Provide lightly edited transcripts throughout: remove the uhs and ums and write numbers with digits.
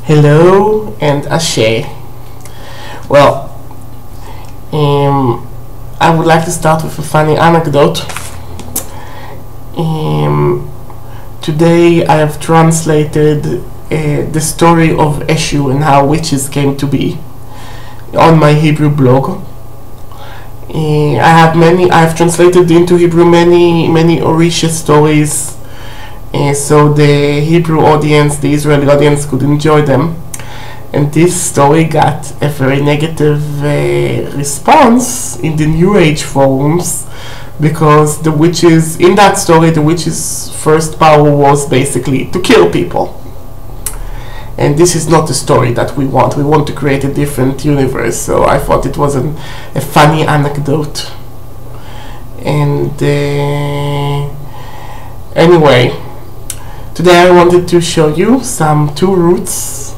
Hello and Ashe. Well, I would like to start with a funny anecdote. Today I have translated the story of Eshu and how witches came to be on my Hebrew blog. I have translated into Hebrew many Orisha stories, so the Hebrew audience, the Israeli audience, could enjoy them. And this story got a very negative response in the New Age forums, because the witches, in that story, the witches' first power was basically to kill people. And this is not the story that we want. We want to create a different universe. So I thought it was a funny anecdote. And anyway, today I wanted to show you two roots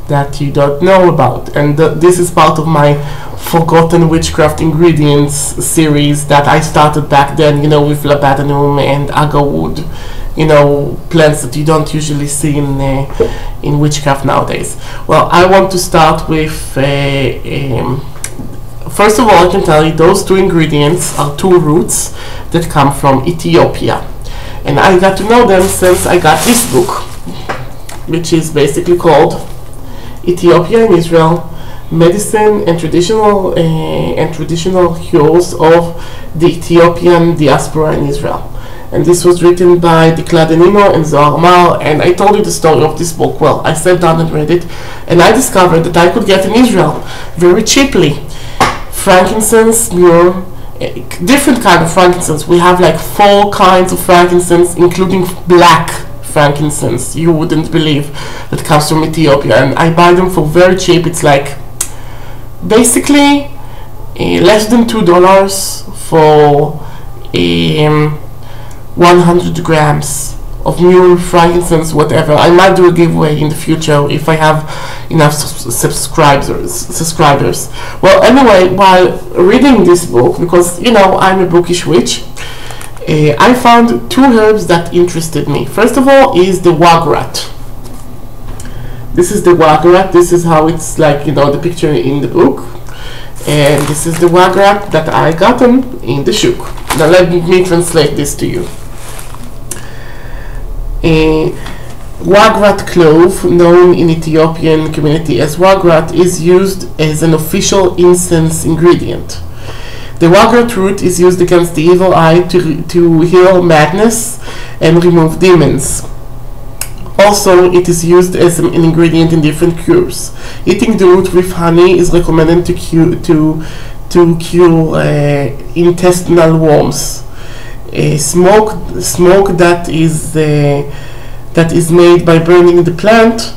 that you don't know about. And this is part of my Forgotten Witchcraft Ingredients series that I started back then, with labdanum and agarwood. Plants that you don't usually see in witchcraft nowadays. Well, I want to start with first of all, I can tell you those two ingredients are two roots that come from Ethiopia, and I got to know them since I got this book, which is basically called Ethiopia and Israel: Medicine and Traditional Cures of the Ethiopian Diaspora in Israel. And this was written by Dikla Denino and Zohar Mar, and I told you the story of this book. Well, I sat down and read it, and I discovered that I could get in Israel very cheaply frankincense, myrrh, different kind of frankincense. We have like 4 kinds of frankincense, including black frankincense. You wouldn't believe that comes from Ethiopia, and I buy them for very cheap. It's like basically less than $2 for 100 grams of mule frankincense, whatever. I might do a giveaway in the future if I have enough subscribers. Well, anyway, while reading this book, because I'm a bookish witch, I found 2 herbs that interested me. First of all is the Wagrat. This is the Wagrat. This is how it's like, the picture in the book. And this is the Wagrat that I gotten in the shuk. Now let me translate this to you. Wagrat clove, known in Ethiopian community as Wagrat, is used as an official incense ingredient. The Wagrat root is used against the evil eye to heal madness and remove demons. Also, it is used as an ingredient in different cures. Eating the root with honey is recommended to cure intestinal worms. Smoke that is made by burning the plant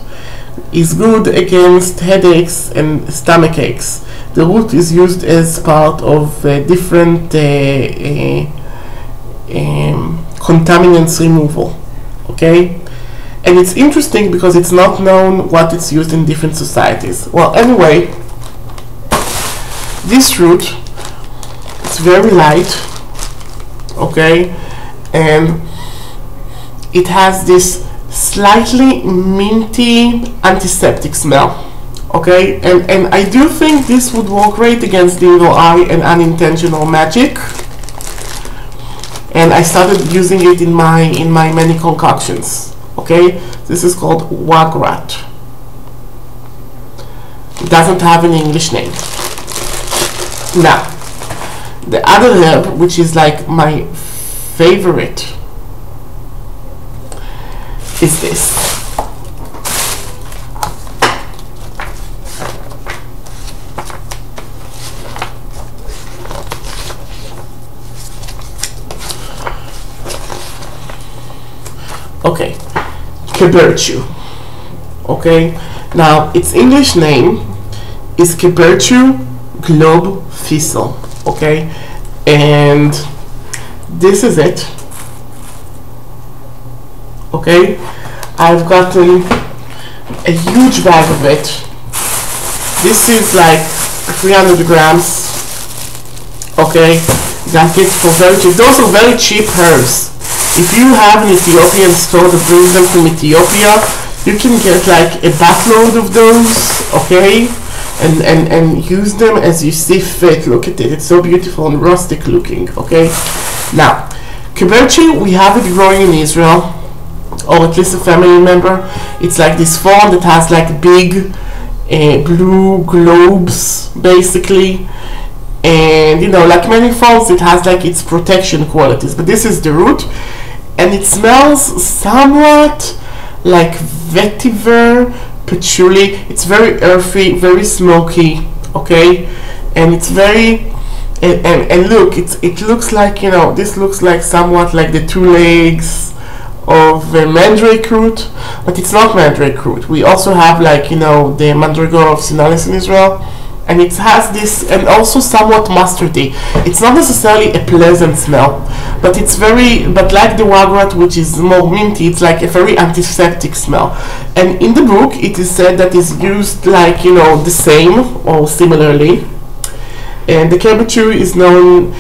is good against headaches and stomach aches. The root is used as part of different contaminants removal. Okay, and it's interesting because it's not known what it's used in different societies. Well, anyway, this root, it's very light. Okay, and it has this slightly minty antiseptic smell. Okay, and I do think this would work great against the evil eye and unintentional magic. And I started using it in my many concoctions. Okay, this is called Wagrat. It doesn't have an English name. Now, the other herb, which is like my favorite, is this. Okay, Keberchu. Okay, now its English name is Keberchu globe thistle. Okay, and this is it. Okay, I've gotten a huge bag of it. This is like 300 grams. Okay, got it for very cheap. Those are very cheap herbs. If you have an Ethiopian store that brings them from Ethiopia, You can get like a buttload of those, okay, and use them as you see fit. Look at it, it's so beautiful and rustic looking, okay. Now, Keberchu, we have it growing in Israel, or at least a family member. It's like this form that has like big blue globes, basically. And you know, like many forms, it has like its protection qualities. But this is the root, and it smells somewhat like vetiver, patchouli. It's very earthy, very smoky, okay, and it's very and look, it looks like, you know, this looks like somewhat like the two legs of mandrake root, but it's not mandrake root. We also have, like, you know, the mandragora of Sinalis in Israel, and it has this, and also somewhat mustardy. It's not necessarily a pleasant smell, but it's very, but like the Wagrat, which is more minty, it's like a very antiseptic smell. And in the book it is said that it's used, like, you know, the same or similarly. And the Keberchu is known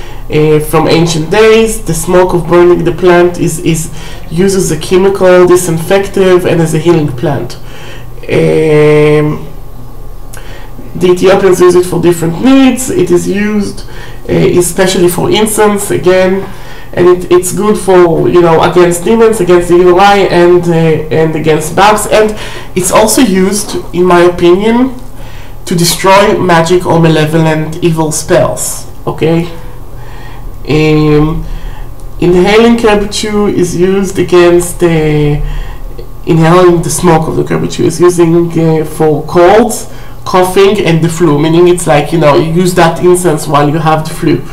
from ancient days. The smoke of burning the plant is used as a chemical disinfectant and as a healing plant. The Ethiopians use it for different needs. It is used especially for incense, again, and it's good for, you know, against demons, against the evil eye, and against bugs. And it's also used, in my opinion, to destroy magic or malevolent evil spells, okay. Inhaling Keberchu is used against inhaling the smoke of the Keberchu is using for colds, coughing, and the flu, meaning it's like, you know, you use that incense while you have the flu.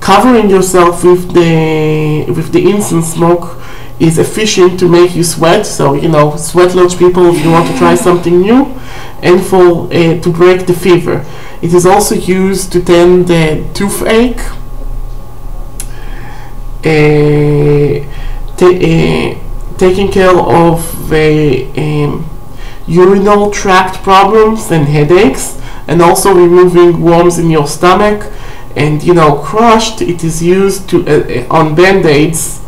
Covering yourself with the incense smoke is efficient to make you sweat, so, you know, sweat lodge people if you want to try something new, and for to break the fever. It is also used to tend the toothache, taking care of urinary tract problems and headaches, and also removing worms in your stomach. And, you know, crushed, it is used to on band-aids,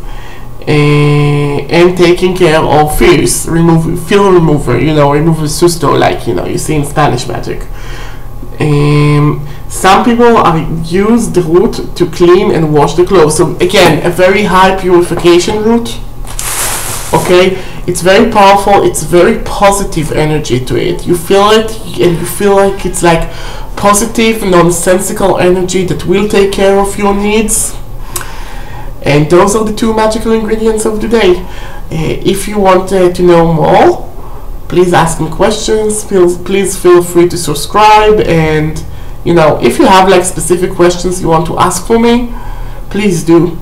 and taking care of fears, feel remover, you know, remove a susto, like, you know, you see in Spanish magic. Some people use the root to clean and wash the clothes. So again, a very high purification root, okay. It's very powerful, it's very positive energy to it. You feel it, and you feel like it's like positive, nonsensical energy that will take care of your needs. And those are the two magical ingredients of the day. If you want to know more, please ask me questions. Please feel free to subscribe. And, you know, if you have like specific questions you want to ask for me, please do.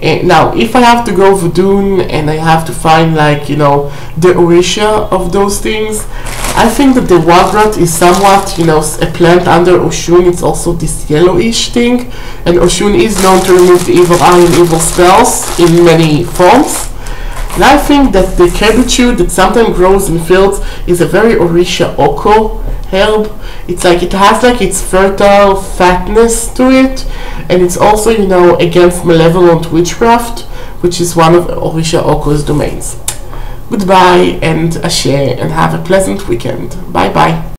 Now, if I have to go voodoo and I have to find, like, you know, the orisha of those things, I think that the Wagrat is somewhat, you know, a plant under Oshun. It's also this yellowish thing, and Oshun is known to remove the evil eye and evil spells in many forms. And I think that the Keberchu that sometimes grows in fields is a very orisha oko herb. It's like, it has like its fertile fatness to it, and it's also, you know, against malevolent witchcraft, which is one of Orisha Oko's domains. Goodbye and ashe, and have a pleasant weekend. Bye bye.